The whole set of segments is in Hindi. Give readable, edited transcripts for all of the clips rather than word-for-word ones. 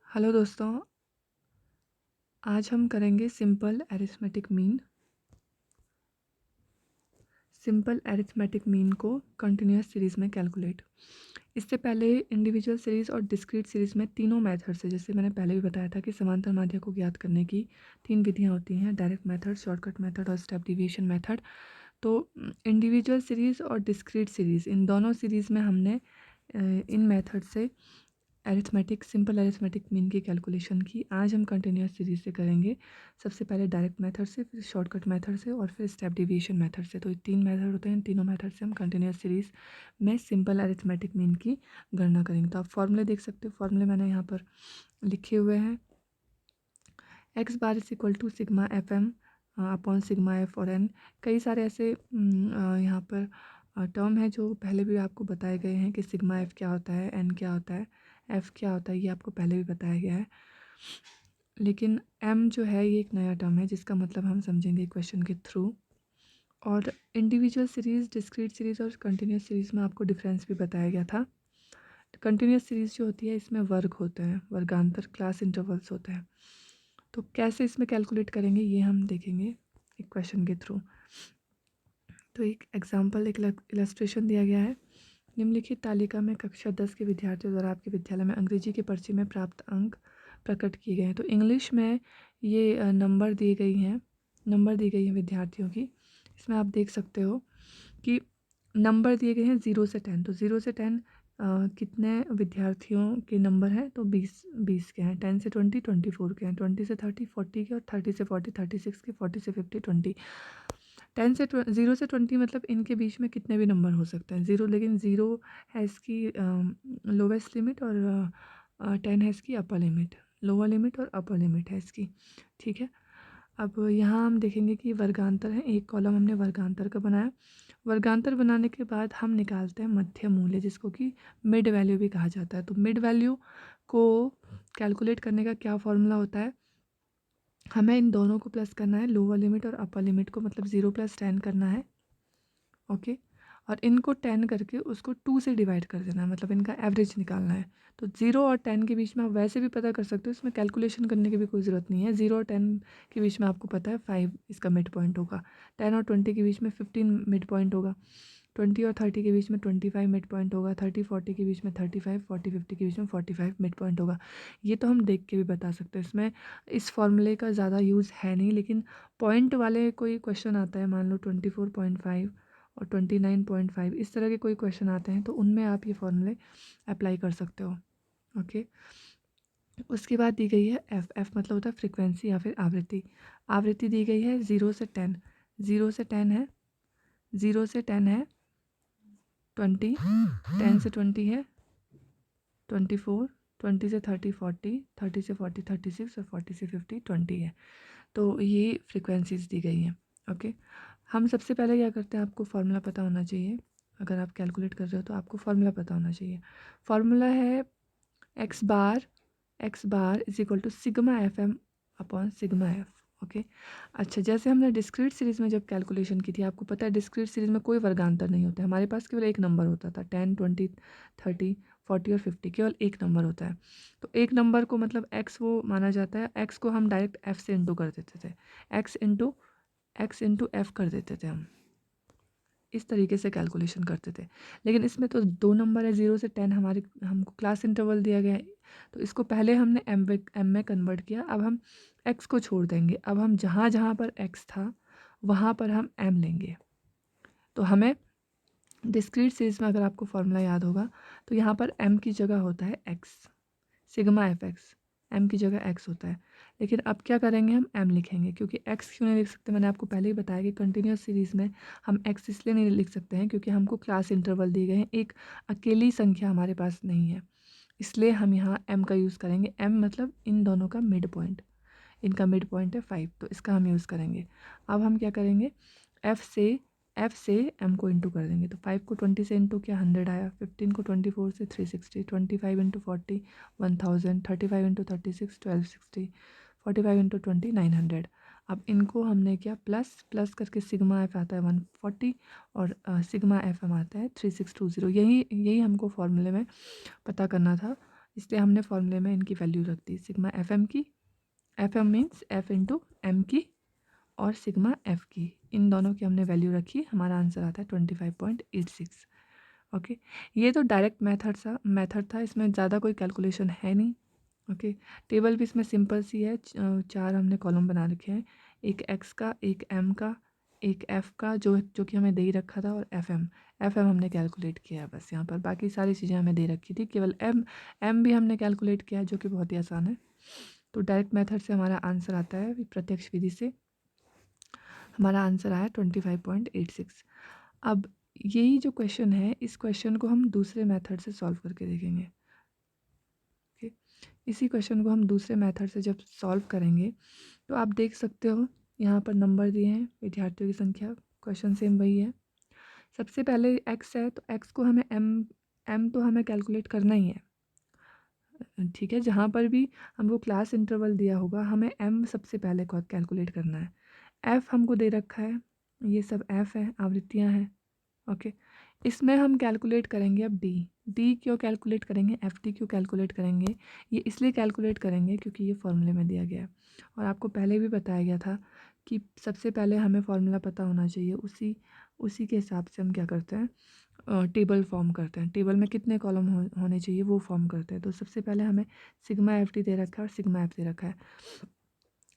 हेलो दोस्तों, आज हम करेंगे simple arithmetic mean. Simple arithmetic mean को कंटिन्यूस सीरीज़ में कैलकुलेट। इससे पहले इंडिविजुअल सीरीज़ और डिस्क्रीट सीरीज़ में तीनों मेथड से, जैसे मैंने पहले भी बताया था कि समांतर माध्य को ज्ञात करने की 3 विधियां होती हैं, डायरेक्ट मेथड, शॉर्टकट मेथड और स्टेप डिविएशन मेथड। तो इंडिविजुअल सीरीज़ और डिस्क्रीट सीरीज़, इन दोनों सीरीज़ में हमने इन मेथड से सिंपल अरिथमेटिक मीन की कैलकुलेशन की। आज हम कंटिन्यूस सीरीज से करेंगे, सबसे पहले डायरेक्ट मेथड से, फिर शॉर्टकट मेथड से और फिर स्टेप डिविएशन मेथड से। तो ये 3 मेथड होते हैं, इन तीनों मेथड से हम कंटिन्यूस सीरीज में सिंपल अरिथमेटिक मीन की गणना करेंगे। तो आप फॉर्मूले देख सकते हो, फॉर्मूले मैंने यहाँ पर लिखे हुए हैं। X bar is equal to sigma f m upon sigma f और एन। कई सारे ऐसे यहाँ पर टर्म है जो पहले भी आपको बताए गए हैं कि सिग्मा एफ क्या होता है, एन क्या होता है, एफ क्या होता है, ये आपको पहले भी बताया गया है। लेकिन एम जो है ये एक नया टर्म है जिसका मतलब हम समझेंगे क्वेश्चन के थ्रू। और इंडिविजुअल सीरीज़, डिस्क्रीट सीरीज़ और कंटिन्यूस सीरीज़ में आपको डिफरेंस भी बताया गया था। कंटिन्यूस सीरीज़ जो होती है इसमें वर्ग होते हैं, वर्गांतर, क्लास इंटरवल्स होते हैं। तो कैसे इसमें कैलकुलेट करेंगे ये हम देखेंगे एक क्वेश्चन के थ्रू। तो एक एग्जांपल, एक इलस्ट्रेशन दिया गया है। निम्नलिखित तालिका में कक्षा 10 के विद्यार्थियों द्वारा आपके विद्यालय में अंग्रेजी के पर्चे में प्राप्त अंक प्रकट किए गए हैं। तो इंग्लिश में ये नंबर दी गई हैं विद्यार्थियों की। इसमें आप देख सकते हो कि नंबर दिए गए हैं 0 से 10। तो 0 से 10 कितने विद्यार्थियों के नंबर हैं? तो 20 के हैं। 10 से 20 24 के हैं। 20 से 30 40 के, और 30 से 40 36 के, 40 से 50 20। 0 से 20 मतलब इनके बीच में कितने भी नंबर हो सकते हैं। ज़ीरो, लेकिन ज़ीरो है इसकी लोवेस्ट लिमिट और 10 है इसकी अपर लिमिट। लोअर लिमिट और अपर लिमिट है इसकी, ठीक है। अब यहाँ हम देखेंगे कि वर्गांतर है, एक कॉलम हमने वर्गांतर का बनाया। वर्गांतर बनाने के बाद हम निकालते हैं मध्य मूल्य, जिसको कि मिड वैल्यू भी कहा जाता है। तो मिड वैल्यू को कैलकुलेट करने का क्या फॉर्मूला होता है? हमें इन दोनों को प्लस करना है, लोअर लिमिट और अपर लिमिट को, मतलब 0 + 10 करना है, ओके। और इनको 10 करके उसको 2 से डिवाइड कर देना है, मतलब इनका एवरेज निकालना है। तो 0 और 10 के बीच में आप वैसे भी पता कर सकते हो, इसमें कैलकुलेशन करने की भी कोई ज़रूरत नहीं है। 0 और 10 के बीच में आपको पता है 5 इसका मिड पॉइंट होगा। 10 और 20 के बीच में 15 मिड पॉइंट होगा। 20 और 30 के बीच में 25 मिड पॉइंट होगा। 30 40 के बीच में 35, 40 50 के बीच में 45 मिड पॉइंट होगा। ये तो हम देख के भी बता सकते हैं, इसमें इस फॉर्मूले का ज़्यादा यूज़ है नहीं। लेकिन पॉइंट वाले कोई क्वेश्चन आता है, मान लो 24.5 और 29.5, इस तरह के कोई क्वेश्चन आते हैं, तो उनमें आप ये फॉर्मूले अप्लाई कर सकते हो, ओके। उसके बाद दी गई है एफ। एफ मतलब होता है फ्रीक्वेंसी या फिर आवृत्ति। आवृत्ति दी गई है 0 से 10। 0 से 10 है, 0 से 10 है 20, 10 से 20 है 24, 20 से 30 40, 30 से 40 36 और 40 से 50 20 है। तो ये फ्रीक्वेंसीज दी गई हैं, ओके। हम सबसे पहले क्या करते हैं, आपको फार्मूला पता होना चाहिए। अगर आप कैलकुलेट कर रहे हो तो आपको फार्मूला पता होना चाहिए। फार्मूला है x bar is equal to sigma f m upon sigma f, okay. अच्छा, जैसे हमने डिस्क्रीट सीरीज़ में जब कैलकुलेशन की थी, आपको पता है डिस्क्रीट सीरीज़ में कोई वर्गांतर नहीं होता है, हमारे पास केवल एक नंबर होता था। 10 20 30 40 और 50, केवल एक नंबर होता है। तो एक नंबर को मतलब एक्स वो माना जाता है। एक्स को हम डायरेक्ट एफ से इंटू कर देते थे, एक्स इंटू एफ कर देते थे हम, इस तरीके से कैलकुलेशन करते थे। लेकिन इसमें तो दो नंबर है, 0 से 10, हमको क्लास इंटरवल दिया गया है। तो इसको पहले हमने एम में कन्वर्ट किया, अब हम एक्स को छोड़ देंगे। अब हम जहाँ जहाँ पर एक्स था वहाँ पर हम एम लेंगे। तो हमें डिस्क्रीट सीरीज में, अगर आपको फॉर्मूला याद होगा, तो यहाँ पर एम की जगह होता है x, sigma f x, m की जगह एक्स होता है। लेकिन अब क्या करेंगे, हम एम लिखेंगे, क्योंकि एक्स क्यों नहीं लिख सकते, मैंने आपको पहले ही बताया कि कंटिन्यूस सीरीज़ में हम एक्स इसलिए नहीं लिख सकते हैं क्योंकि हमको क्लास इंटरवल दिए गए हैं, एक अकेली संख्या हमारे पास नहीं है, इसलिए हम यहाँ एम का यूज़ करेंगे। एम मतलब इन दोनों का मिड पॉइंट, इनका मिड पॉइंट है 5, तो इसका हम यूज़ करेंगे। अब हम क्या करेंगे, एफ से एम को इंटू कर देंगे। तो 5 को 20 से इंटू किया, 100 आया। 15 को 24 से 360, 25 इंटू 40 1000, 35 इंटू 36 1260, 45 इंटू 20 900। अब इनको हमने क्या प्लस प्लस करके, सिग्मा एफ आता है 140 और सिग्मा एफ एम आता है 3620। यही हमको फॉर्मूले में पता करना था। इसलिए हमने फॉर्मूले में इनकी वैल्यू रख दी, सिग्मा एफ एम की, f m means f into m की और सिग्मा एफ की, इन दोनों की हमने वैल्यू रखी, हमारा आंसर आता है 25.86। ओके, ये तो डायरेक्ट मेथड था, इसमें ज़्यादा कोई कैलकुलेशन है नहीं। ओके, टेबल भी इसमें सिंपल सी है, 4 हमने कॉलम बना रखे हैं, एक एक्स का, एक एम का, एक एफ का जो कि हमें दे ही रखा था, और एफ एम हमने कैलकुलेट किया है बस यहाँ पर, बाकी सारी चीज़ें हमें दे रखी थी, केवल एम भी हमने कैलकुलेट किया है जो कि बहुत ही आसान है। तो डायरेक्ट मेथड से हमारा आंसर आता है, प्रत्यक्ष विधि से हमारा आंसर आया 25.86। अब यही जो क्वेश्चन है, इस क्वेश्चन को हम दूसरे मेथड से सॉल्व करके देखेंगे। ओके, इसी क्वेश्चन को हम दूसरे मेथड से जब सॉल्व करेंगे तो आप देख सकते हो यहाँ पर नंबर दिए हैं, विद्यार्थियों की संख्या, क्वेश्चन सेम वही है। सबसे पहले एक्स है तो एक्स को हमें एम तो हमें कैलकुलेट करना ही है, ठीक है। जहाँ पर भी हमको क्लास इंटरवल दिया होगा हमें एम सबसे पहले कैलकुलेट करना है। एफ़ हमको दे रखा है, ये सब एफ़ है, आवृत्तियाँ हैं। ओके, इसमें हम कैलकुलेट करेंगे अब डी क्यों कैलकुलेट करेंगे, एफ डी क्यों कैलकुलेट करेंगे, ये इसलिए कैलकुलेट करेंगे क्योंकि ये फॉर्मूले में दिया गया है, और आपको पहले भी बताया गया था कि सबसे पहले हमें फॉर्मूला पता होना चाहिए, उसी के हिसाब से हम क्या करते हैं, टेबल फॉर्म करते हैं, टेबल में कितने कॉलम होने चाहिए वो फॉर्म करते हैं। तो सबसे पहले हमें सिग्मा एफ डी दे रखा है और सिग्मा एफ दे रखा है।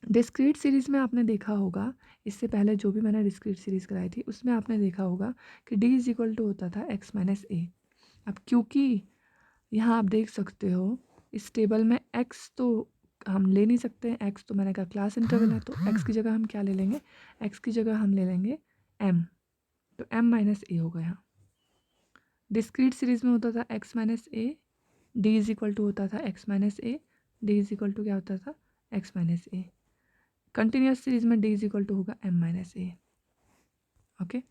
डिस्क्रीट सीरीज़ में आपने देखा होगा, इससे पहले जो भी मैंने डिस्क्रीट सीरीज़ कराई थी उसमें आपने देखा होगा कि d इज इक्वल टू होता था x माइनस ए। अब क्योंकि यहाँ आप देख सकते हो इस टेबल में x तो हम ले नहीं सकते, x तो मैंने कहा क्लास इंटरवल है, तो x की जगह हम क्या ले लेंगे, x की जगह हम ले लेंगे m, तो m माइनस ए होगा यहाँ। डिस्क्रीट सीरीज़ में होता था x minus a, d is equal to होता था x minus a, d is equal to क्या होता था x minus a. Continuous series में d इज इक्वल टू होगा m माइनस ए। ओके,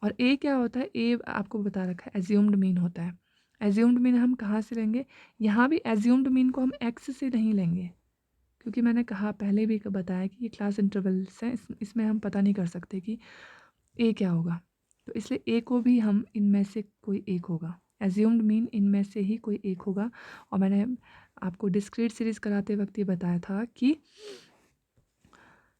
और a क्या होता है, a आपको बता रखा है एज्यूम्ड मीन होता है। एज्यूम्ड मीन हम कहाँ से लेंगे, यहाँ भी एज्यूम्ड मीन को हम x से नहीं लेंगे, क्योंकि मैंने कहा पहले भी बताया कि ये क्लास इंटरवल्स हैं, इसमें हम पता नहीं कर सकते कि a क्या होगा, तो इसलिए a को भी हम इनमें से कोई एक होगा, एज्यूम्ड मीन इनमें से ही कोई एक होगा। और मैंने आपको डिस्क्रीट सीरीज कराते वक्त ये बताया था कि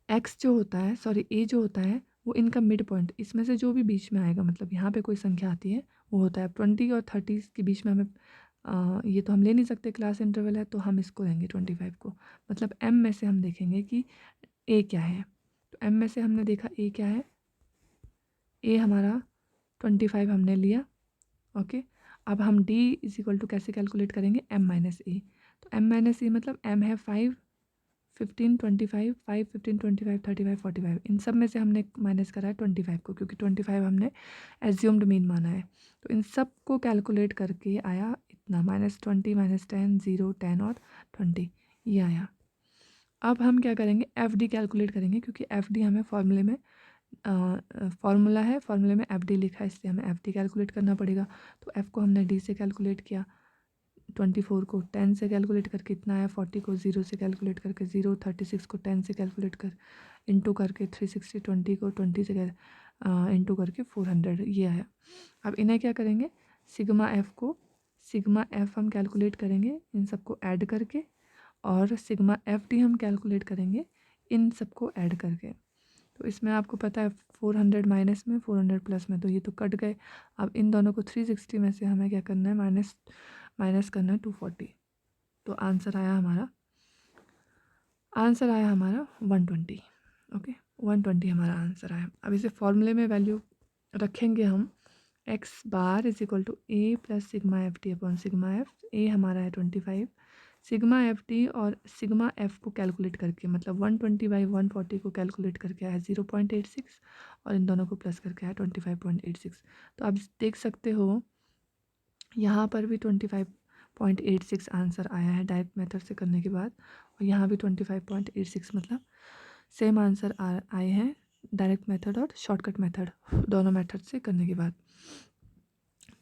एक्स जो होता है, सॉरी ए जो होता है वो इनका मिड पॉइंट, इसमें से जो भी बीच में आएगा, मतलब यहाँ पे कोई संख्या आती है वो होता है 20 और 30 के बीच में हमें ये तो हम ले नहीं सकते, क्लास इंटरवल है, तो हम इसको लेंगे 25 को। मतलब एम में से हम देखेंगे कि ए क्या है, तो एम में से हमने देखा ए क्या है, ए हमारा 25 हमने लिया। ओके, अब हम डी इज इक्वल टू कैसे कैलकुलेट करेंगे, एम माइनस ए, तो एम माइनस ए मतलब एम है 5, 15, 25, 5, 15, 25, 35, 45, इन सब में से हमने माइनस करा है 25 को, क्योंकि 25 हमने एज्यूम्ड मीन माना है। तो इन सब को कैलकुलेट करके आया इतना, -20, -10, 0, 10 और 20, ये आया। अब हम क्या करेंगे, एफ डी कैलकुलेट करेंगे, क्योंकि एफ डी हमें फॉर्मूले में फॉर्मूला है, फॉर्मूले में एफ डी लिखा है, इसलिए हमें एफ डी कैलकुलेट करना पड़ेगा। तो एफ को हमने डी से कैलकुलेट किया, 24 को 10 से कैलकुलेट करके इतना आया, 40 को 0 से कैलकुलेट करके 0, 36 को 10 से कैलकुलेट कर इंटू करके 360, 20 को 20 से इंटू करके 400, ये है। अब इन्हें क्या करेंगे, सिग्मा एफ हम कैलकुलेट करेंगे इन सबको ऐड करके, और सिग्मा एफ डी हम कैलकुलेट करेंगे इन सबको ऐड करके। तो इसमें आपको पता है 400 माइनस में, 400 प्लस में, तो ये तो कट गए। अब इन दोनों को 360 में से हमें क्या करना है, माइनस करना है 240, तो आंसर आया हमारा 120। ओके, 120 हमारा आंसर आया। अब इसे फॉर्मूले में वैल्यू रखेंगे हम, X bar is equal to A plus sigma F T upon sigma F, A हमारा है 25, सिग्मा एफ टी और सिग्मा एफ को कैलकुलेट करके, मतलब 120/140 को कैलकुलेट करके आया 0.86, और इन दोनों को प्लस करके आया 25.86। तो आप देख सकते हो यहाँ पर भी 25.86 आंसर आया है डायरेक्ट मेथड से करने के बाद, और यहाँ भी 25.86, मतलब सेम आंसर आए हैं डायरेक्ट मेथड और शॉर्टकट मेथड, दोनों मेथड से करने के बाद।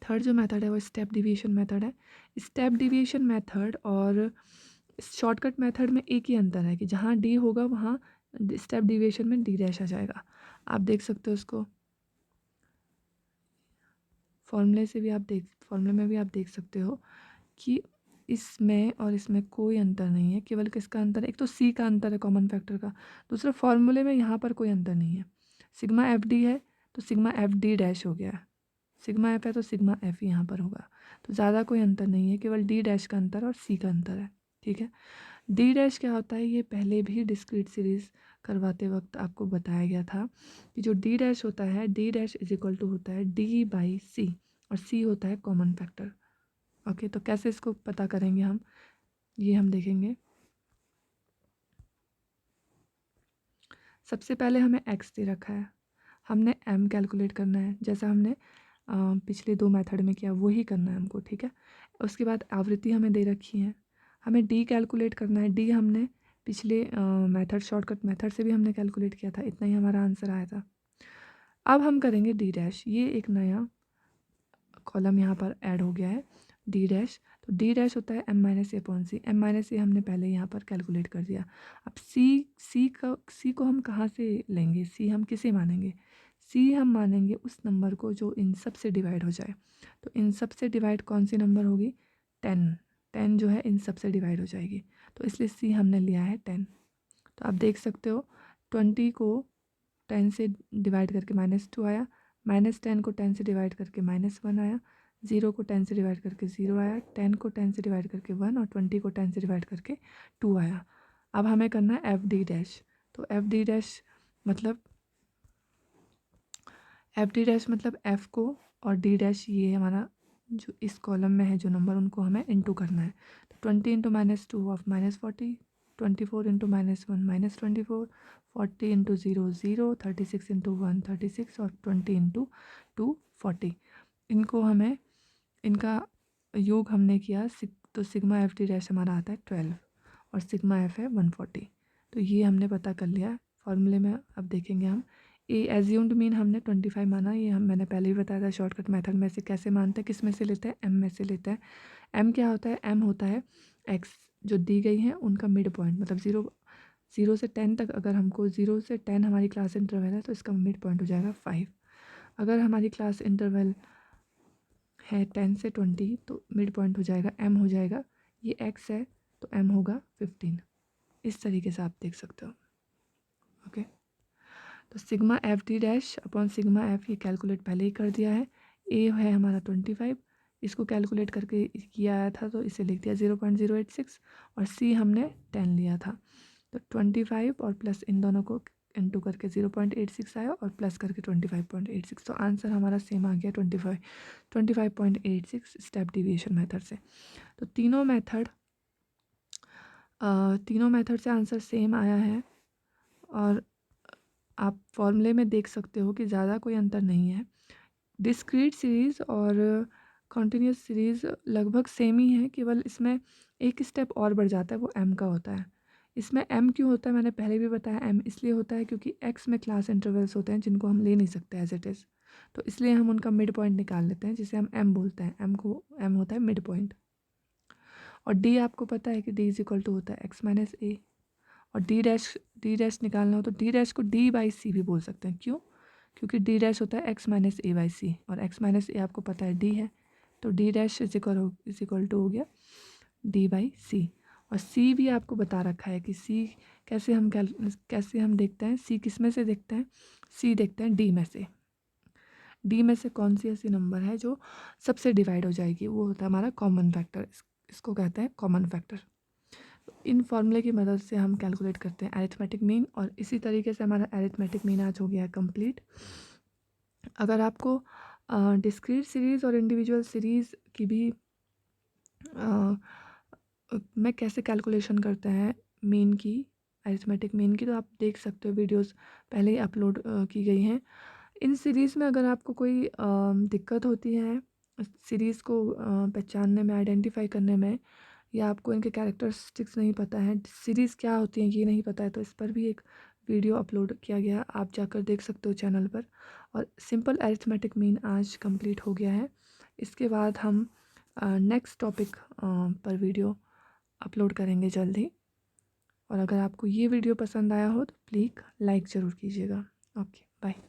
थर्ड जो मेथड है वो स्टेप डिविएशन मेथड है। स्टेप डिविएशन मेथड और शॉर्टकट मेथड में एक ही अंतर है कि जहाँ डी होगा वहाँ स्टेप डिविएशन में डी डैश आ जाएगा। आप देख सकते हो उसको, फॉर्मूले में भी आप देख सकते हो कि इसमें और इसमें कोई अंतर नहीं है, केवल किसका अंतर है, एक तो सी का अंतर है कॉमन फैक्टर का, दूसरा फॉर्मूले में यहाँ पर कोई अंतर नहीं है। सिग्मा एफ डी है तो सिग्मा एफ डी डैश हो गया, सिग्मा एफ है तो सिग्मा एफ यहाँ पर होगा, तो ज़्यादा कोई अंतर नहीं है, केवल डी डैश का अंतर और सी का अंतर है। ठीक है, डी डैश क्या होता है, ये पहले भी डिस्क्रीट सीरीज करवाते वक्त आपको बताया गया था कि जो डी डैश होता है, d dash is equal to होता है डी बाई सी, और सी होता है कॉमन फैक्टर। ओके, तो कैसे इसको पता करेंगे हम, ये हम देखेंगे। सबसे पहले हमें एक्स दे रखा है, हमने एम कैलकुलेट करना है, जैसा हमने पिछले 2 मेथड में किया वही करना है हमको। ठीक है, उसके बाद आवृत्ति हमें दे रखी है, हमें डी कैलकुलेट करना है। डी हमने पिछले मेथड शॉर्टकट मेथड से भी हमने कैलकुलेट किया था, इतना ही हमारा आंसर आया था। अब हम करेंगे डी डैश, ये एक नया कॉलम यहाँ पर ऐड हो गया है, डी डैश। तो डी डैश होता है एम माइनस ए अपॉन सी, एम माइनस ए हमने पहले यहाँ पर कैलकुलेट कर दिया। अब सी को हम कहाँ से लेंगे, सी हम किसे मानेंगे, सी हम मानेंगे उस नंबर को जो इन सब से डिवाइड हो जाए। तो इन सब से डिवाइड कौन सी नंबर होगी, 10, 10 जो है इन सब से डिवाइड हो जाएगी, तो इसलिए सी हमने लिया है 10। तो आप देख सकते हो 20 को 10 से डिवाइड करके -2 आया, -10 को 10 से डिवाइड करके -1 आया, 0 को 10 से डिवाइड करके 0 आया, 10 को 10 से डिवाइड करके 1 और 20 को 10 से डिवाइड करके 2 आया। अब हमें करना है एफ डी डैश, तो एफ डी डैश मतलब एफ को और डी डैश ये हमारा जो इस कॉलम में है जो नंबर उनको हमें इंटू करना है। तो 20 into -2 of -40, 24 into -1 -24, 40 into 0 0, 36 into 1 36 और 20 इंटू 2 40। इनको हमें इनका योग हमने किया तो सिग्मा एफ डी डैश हमारा आता है 12 और सिग्मा एफ है 140। तो ये हमने पता कर लिया फॉर्मूले में। अब देखेंगे हम ए एज्यूम्ड मीन हमने 25 माना, ये मैंने पहले भी बताया था शॉर्टकट मेथड में से कैसे मानते हैं, किस में से लेते हैं, एम में से लेते हैं। एम क्या होता है, एम होता है एक्स जो दी गई है उनका मिड पॉइंट, मतलब 0 से 10 तक, अगर हमको 0 से 10 हमारी क्लास इंटरवल है तो इसका मिड पॉइंट हो जाएगा 5। अगर हमारी क्लास इंटरवल है 10 से 20 तो मिड पॉइंट हो जाएगा एम हो जाएगा, ये एक्स है तो एम होगा 15। इस तरीके से आप देख सकते हो। ओके, तो sigma F D dash upon sigma F ये कैलकुलेट पहले ही कर दिया है। ए है हमारा 25, इसको कैलकुलेट करके किया आया था तो इसे लिख दिया 0.086, और सी हमने 10 लिया था। तो 25 और प्लस इन दोनों को इंटू करके 0.86 आया और प्लस करके 25.86, तो आंसर हमारा सेम आ गया 25.86 स्टेप डिविएशन मेथड से। तो तीनों मेथड से आंसर सेम आया है, और आप फॉर्मूले में देख सकते हो कि ज़्यादा कोई अंतर नहीं है। डिस्क्रीट सीरीज़ और कॉन्टिन्यूस सीरीज़ लगभग सेम ही है, केवल इसमें एक स्टेप और बढ़ जाता है, वो एम का होता है। इसमें एम क्यों होता है मैंने पहले भी बताया, एम इसलिए होता है क्योंकि एक्स में क्लास इंटरवल्स होते हैं जिनको हम ले नहीं सकते एज इट इज़, तो इसलिए हम उनका मिड पॉइंट निकाल लेते हैं जिसे हम एम बोलते हैं। एम होता है मिड पॉइंट। और डी आपको पता है कि डी इज इक्वल टू होता है एक्स माइनस ए, और डी डैश निकालना हो तो डी डैश को डी बाई सी भी बोल सकते हैं। क्यों, क्योंकि डी डैश होता है एक्स माइनस ए बाई सी, और एक्स माइनस ए आपको पता है डी है, तो d dash is equal to हो गया डी बाई सी। और सी भी आपको बता रखा है कि सी कैसे हम देखते हैं, सी किस में से देखते हैं, सी देखते हैं डी में से। डी में से कौन सी ऐसी नंबर है जो सबसे डिवाइड हो जाएगी, वो होता है हमारा कॉमन फैक्टर, इसको कहते हैं कॉमन फैक्टर। इन फॉर्मूले की मदद से हम कैलकुलेट करते हैं अरिथमेटिक मीन, और इसी तरीके से हमारा अरिथमेटिक मीन आज हो गया है कंप्लीट। अगर आपको डिस्क्रीट सीरीज़ और इंडिविजुअल सीरीज़ की भी में कैसे कैलकुलेशन करते हैं मीन की, अरिथमेटिक मीन की, तो आप देख सकते हो, वीडियोस पहले ही अपलोड की गई हैं। इन सीरीज़ में अगर आपको कोई दिक्कत होती है सीरीज़ को पहचानने में, आइडेंटिफाई करने में, या आपको इनके कैरेक्टरिस्टिक्स नहीं पता है, सीरीज़ क्या होती हैं ये नहीं पता है, तो इस पर भी एक वीडियो अपलोड किया गया, आप जाकर देख सकते हो चैनल पर। और सिंपल अरिथमेटिक मीन आज कंप्लीट हो गया है। इसके बाद हम नेक्स्ट टॉपिक पर वीडियो अपलोड करेंगे जल्दी। और अगर आपको ये वीडियो पसंद आया हो तो प्लीज़ लाइक ज़रूर कीजिएगा। Okay, bye.